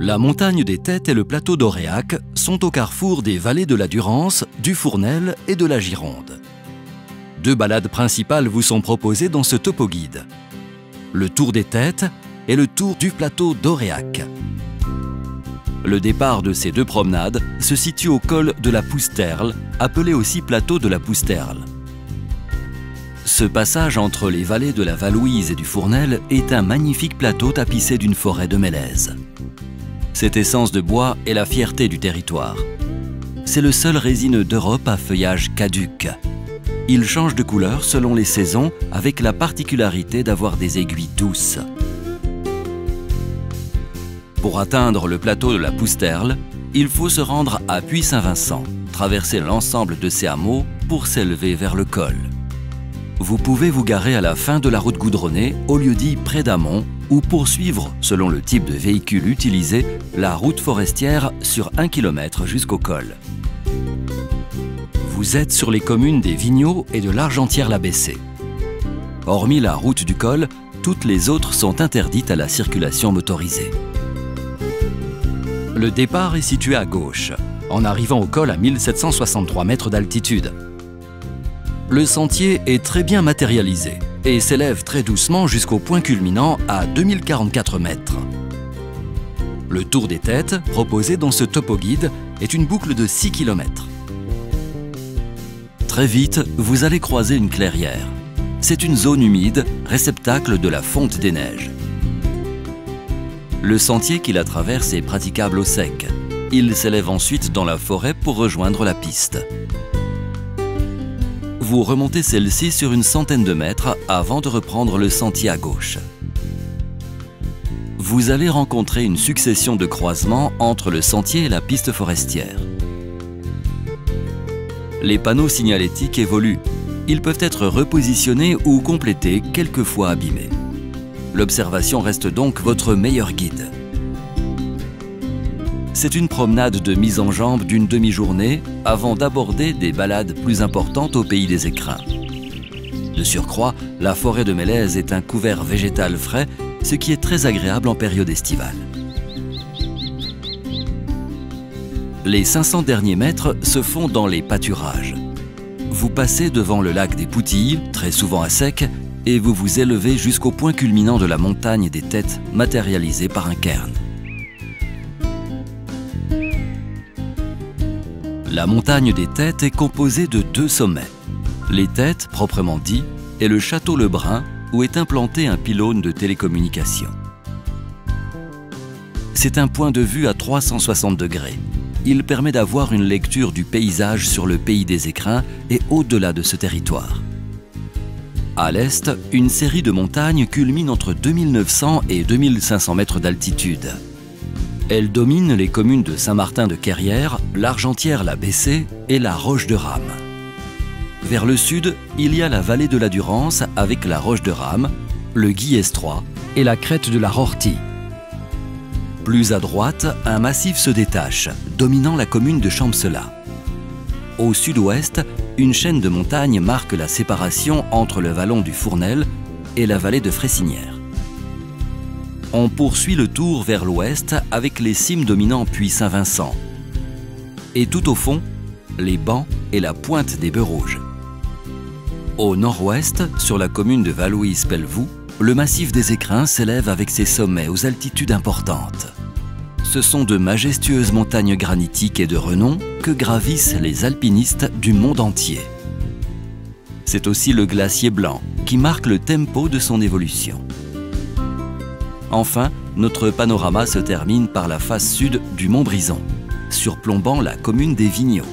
La montagne des Têtes et le plateau d'Auréac sont au carrefour des vallées de la Durance, du Fournel et de la Gironde. Deux balades principales vous sont proposées dans ce topo-guide. Le tour des Têtes et le tour du plateau d'Auréac. Le départ de ces deux promenades se situe au col de la Pousterle, appelé aussi plateau de la Pousterle. Ce passage entre les vallées de la Valouise et du Fournel est un magnifique plateau tapissé d'une forêt de mélèzes. Cette essence de bois est la fierté du territoire. C'est le seul résineux d'Europe à feuillage caduc. Il change de couleur selon les saisons avec la particularité d'avoir des aiguilles douces. Pour atteindre le plateau de la Pousterle, il faut se rendre à Puy-Saint-Vincent, traverser l'ensemble de ces hameaux pour s'élever vers le col. Vous pouvez vous garer à la fin de la route goudronnée au lieu-dit près d'Amont ou poursuivre, selon le type de véhicule utilisé, la route forestière sur 1 km jusqu'au col. Vous êtes sur les communes des Vigneaux et de l'Argentière-la-Bessée. Hormis la route du col, toutes les autres sont interdites à la circulation motorisée. Le départ est situé à gauche, en arrivant au col à 1763 mètres d'altitude. Le sentier est très bien matérialisé et s'élève très doucement jusqu'au point culminant à 2044 mètres. Le tour des Têtes, proposé dans ce topo-guide, est une boucle de 6 km. Très vite, vous allez croiser une clairière. C'est une zone humide, réceptacle de la fonte des neiges. Le sentier qui la traverse est praticable au sec. Il s'élève ensuite dans la forêt pour rejoindre la piste. Vous remontez celle-ci sur une centaine de mètres avant de reprendre le sentier à gauche. Vous allez rencontrer une succession de croisements entre le sentier et la piste forestière. Les panneaux signalétiques évoluent. Ils peuvent être repositionnés ou complétés, quelquefois abîmés. L'observation reste donc votre meilleur guide. C'est une promenade de mise en jambe d'une demi-journée avant d'aborder des balades plus importantes au pays des écrins. De surcroît, la forêt de Mélèzes est un couvert végétal frais, ce qui est très agréable en période estivale. Les 500 derniers mètres se font dans les pâturages. Vous passez devant le lac des Poutilles, très souvent à sec, et vous vous élevez jusqu'au point culminant de la montagne des Têtes, matérialisée par un cairn. La montagne des Têtes est composée de deux sommets. Les Têtes, proprement dit, et le château Lebrun, où est implanté un pylône de télécommunication. C'est un point de vue à 360 degrés. Il permet d'avoir une lecture du paysage sur le pays des écrins et au-delà de ce territoire. À l'est, une série de montagnes culmine entre 2900 et 2500 mètres d'altitude. Elle domine les communes de Saint-Martin-de-Querrières, l'Argentière-la-Bessée et la Roche-de-Rame. Vers le sud, il y a la vallée de la Durance avec la Roche-de-Rame, le Guillestroy et la crête de la Rortie. Plus à droite, un massif se détache, dominant la commune de Champcelas. Au sud-ouest, une chaîne de montagnes marque la séparation entre le vallon du Fournel et la vallée de Fressinière. On poursuit le tour vers l'ouest avec les cimes dominant Puy-Saint-Vincent. Et tout au fond, les bancs et la pointe des Bœufs Rouges. Au nord-ouest, sur la commune de Valouise-Pelvoux, le massif des Écrins s'élève avec ses sommets aux altitudes importantes. Ce sont de majestueuses montagnes granitiques et de renom que gravissent les alpinistes du monde entier. C'est aussi le glacier blanc qui marque le tempo de son évolution. Enfin, notre panorama se termine par la face sud du mont Brison, surplombant la commune des Vigneaux.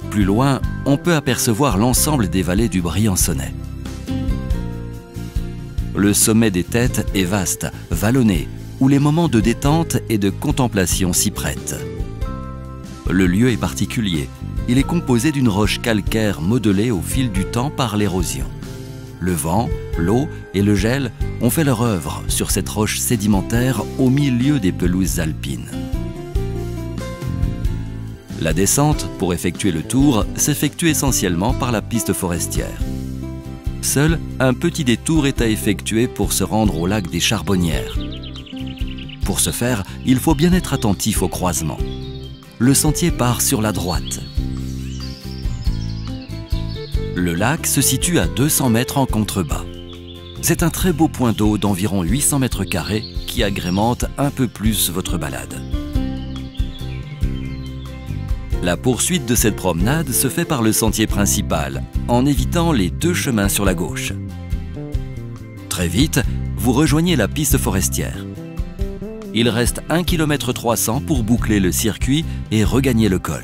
Plus loin, on peut apercevoir l'ensemble des vallées du Briançonnais. Le sommet des Têtes est vaste, vallonné, où les moments de détente et de contemplation s'y prêtent. Le lieu est particulier. Il est composé d'une roche calcaire modelée au fil du temps par l'érosion. Le vent, l'eau et le gel ont fait leur œuvre sur cette roche sédimentaire au milieu des pelouses alpines. La descente, pour effectuer le tour, s'effectue essentiellement par la piste forestière. Seul un petit détour est à effectuer pour se rendre au lac des Charbonnières. Pour ce faire, il faut bien être attentif au croisement. Le sentier part sur la droite. Le lac se situe à 200 mètres en contrebas. C'est un très beau point d'eau d'environ 800 mètres carrés qui agrémente un peu plus votre balade. La poursuite de cette promenade se fait par le sentier principal, en évitant les deux chemins sur la gauche. Très vite, vous rejoignez la piste forestière. Il reste 1,3 km pour boucler le circuit et regagner le col.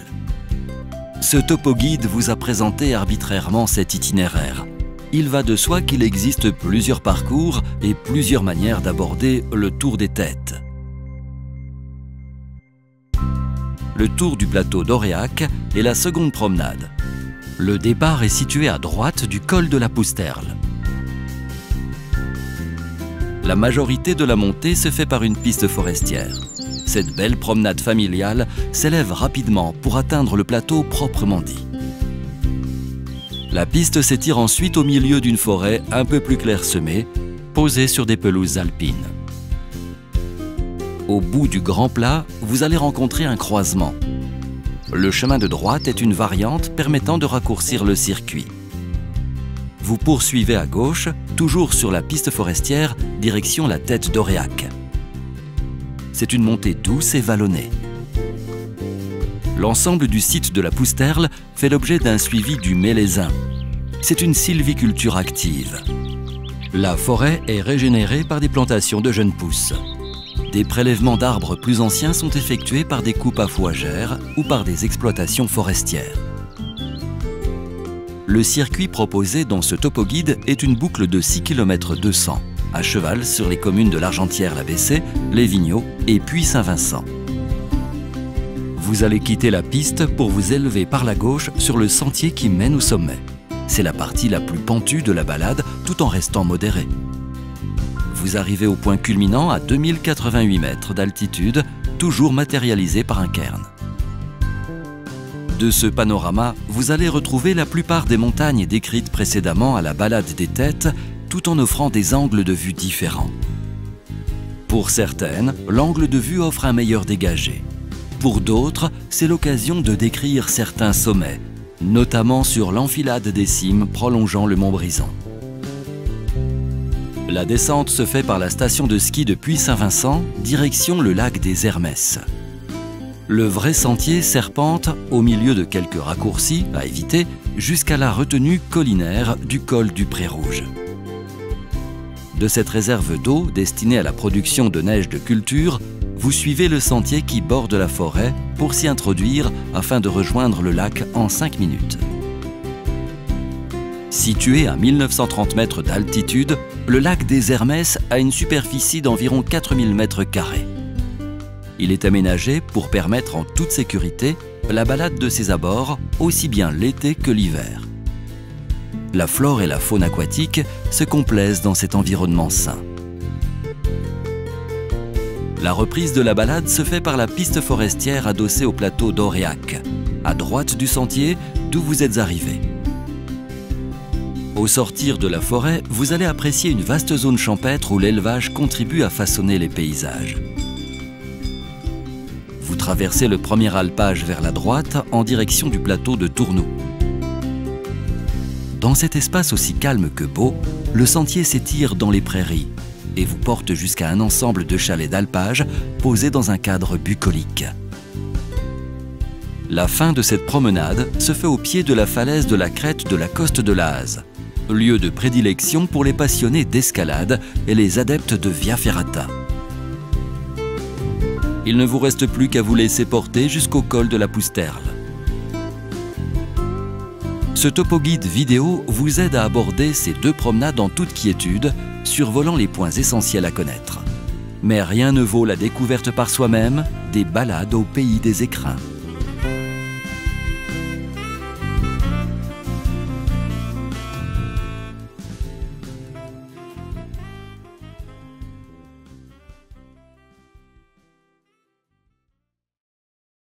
Ce topo-guide vous a présenté arbitrairement cet itinéraire. Il va de soi qu'il existe plusieurs parcours et plusieurs manières d'aborder le Tour des Têtes. Le tour du plateau d'Aurillac est la seconde promenade. Le départ est situé à droite du col de la Pousterle. La majorité de la montée se fait par une piste forestière. Cette belle promenade familiale s'élève rapidement pour atteindre le plateau proprement dit. La piste s'étire ensuite au milieu d'une forêt un peu plus clairsemée, posée sur des pelouses alpines. Au bout du grand plat, vous allez rencontrer un croisement. Le chemin de droite est une variante permettant de raccourcir le circuit. Vous poursuivez à gauche, toujours sur la piste forestière, direction la tête d'Aurillac. C'est une montée douce et vallonnée. L'ensemble du site de la Pousterle fait l'objet d'un suivi du mélèzin. C'est une sylviculture active. La forêt est régénérée par des plantations de jeunes pousses. Des prélèvements d'arbres plus anciens sont effectués par des coupes à fougères ou par des exploitations forestières. Le circuit proposé dans ce topo-guide est une boucle de 6 km 200, à cheval sur les communes de l'Argentière-la-Bessée, les Vigneaux et Puy-Saint-Vincent. Vous allez quitter la piste pour vous élever par la gauche sur le sentier qui mène au sommet. C'est la partie la plus pentue de la balade tout en restant modéré. Vous arrivez au point culminant à 2088 mètres d'altitude, toujours matérialisé par un cairn. De ce panorama, vous allez retrouver la plupart des montagnes décrites précédemment à la balade des Têtes, tout en offrant des angles de vue différents. Pour certaines, l'angle de vue offre un meilleur dégagé. Pour d'autres, c'est l'occasion de décrire certains sommets, notamment sur l'enfilade des cimes prolongeant le Montbrison. La descente se fait par la station de ski de Puy-Saint-Vincent, direction le lac des Hermès. Le vrai sentier serpente, au milieu de quelques raccourcis à éviter, jusqu'à la retenue collinaire du col du Pré-Rouge. De cette réserve d'eau destinée à la production de neige de culture, vous suivez le sentier qui borde la forêt pour s'y introduire afin de rejoindre le lac en 5 minutes. Situé à 1930 mètres d'altitude, le lac des Hermès a une superficie d'environ 4000 mètres carrés. Il est aménagé pour permettre en toute sécurité la balade de ses abords, aussi bien l'été que l'hiver. La flore et la faune aquatique se complaisent dans cet environnement sain. La reprise de la balade se fait par la piste forestière adossée au plateau d'Aurillac, à droite du sentier d'où vous êtes arrivé. Au sortir de la forêt, vous allez apprécier une vaste zone champêtre où l'élevage contribue à façonner les paysages. Vous traversez le premier alpage vers la droite en direction du plateau de Tournoux. Dans cet espace aussi calme que beau, le sentier s'étire dans les prairies et vous porte jusqu'à un ensemble de chalets d'alpage posés dans un cadre bucolique. La fin de cette promenade se fait au pied de la falaise de la crête de la Coste de Laz, lieu de prédilection pour les passionnés d'escalade et les adeptes de Via Ferrata. Il ne vous reste plus qu'à vous laisser porter jusqu'au col de la Pousterle. Ce topo-guide vidéo vous aide à aborder ces deux promenades en toute quiétude, survolant les points essentiels à connaître. Mais rien ne vaut la découverte par soi-même des balades au pays des écrins.